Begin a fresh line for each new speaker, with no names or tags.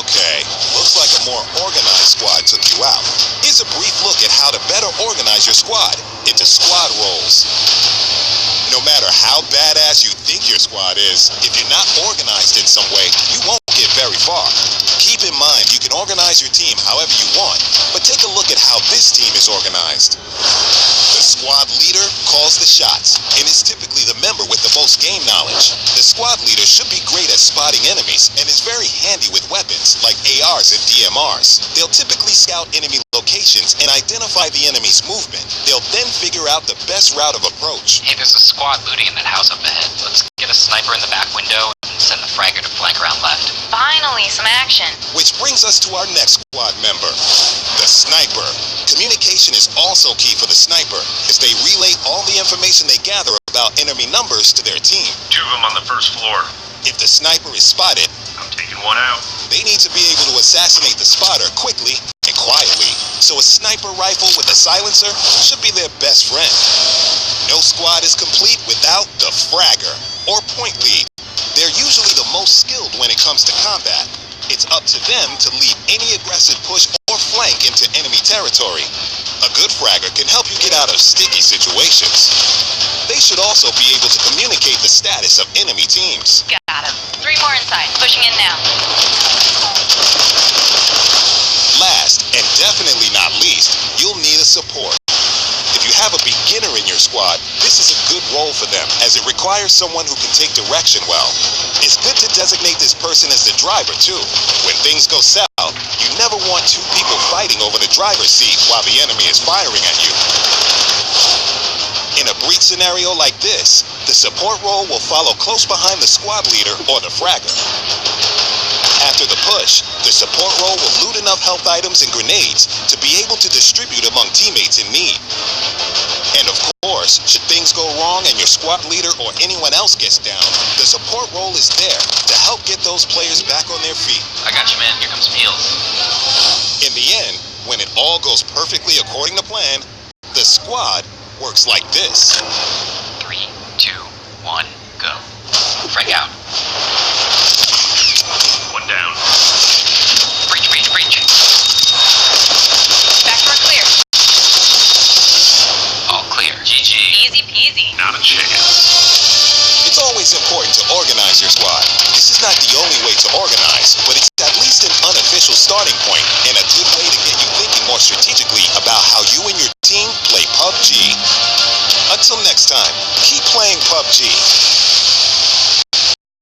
Okay, looks like a more organized squad took you out. Here's a brief look at how to better organize your squad into squad roles. No matter how badass you think your squad is, if you're not organized in some way, you won't get very far. Keep in mind you can organize your team however you want, but take a look at how this team is organized. The squad leader calls the shots and is typically the member with the most game knowledge. The squad leader should be great at spotting enemies and is very handy with weapons like ARs and DMRs. They'll typically scout enemy locations and identify the enemy's movement. They'll then figure out the best route of approach.
Hey, there's a squad looting in that house up ahead. Let's get a sniper in the back window and send the fragger to flank around left.
Finally, some action.
Which brings us to our next squad member, the sniper. Communication is also key for the sniper, as they relay all the information they gather about enemy numbers to their team.
2 of them on the first floor.
If the sniper is spotted,
I'm taking one out.
they need to be able to assassinate the spotter quickly and quietly. So a sniper rifle with a silencer should be their best friend. No squad is complete without the fragger, or point lead. They're usually the most skilled when it comes to combat. It's up to them to lead any aggressive push or flank into enemy territory. A good fragger can help you get out of sticky situations. They should also be able to communicate the status of enemy teams.
Got him. 3 more inside. Pushing in now.
Last, and definitely not least, you'll need a support. If you have a beginner in your squad, this is a good role for them, as it requires someone who can take direction well. It's good to designate this person as the driver too. When things go south, you never want 2 people fighting over the driver's seat while the enemy is firing at you. In a breach scenario like this, the support role will follow close behind the squad leader or the fragger. After the push, the support role will loot enough health items and grenades to be able to distribute among teammates in need. And of course, should things go wrong and your squad leader or anyone else gets down, the support role is there to help get those players back on their feet.
I got you, man. Here comes Meals.
In the end, when it all goes perfectly according to plan, the squad works like this.
3, 2, 1, go. Frag out.
One down.
Breach, breach, breach.
Back door clear.
All clear.
GG.
Easy peasy.
Not a chance.
It's always important to organize your squad. This is not the only way to organize, but it's at least an unofficial starting point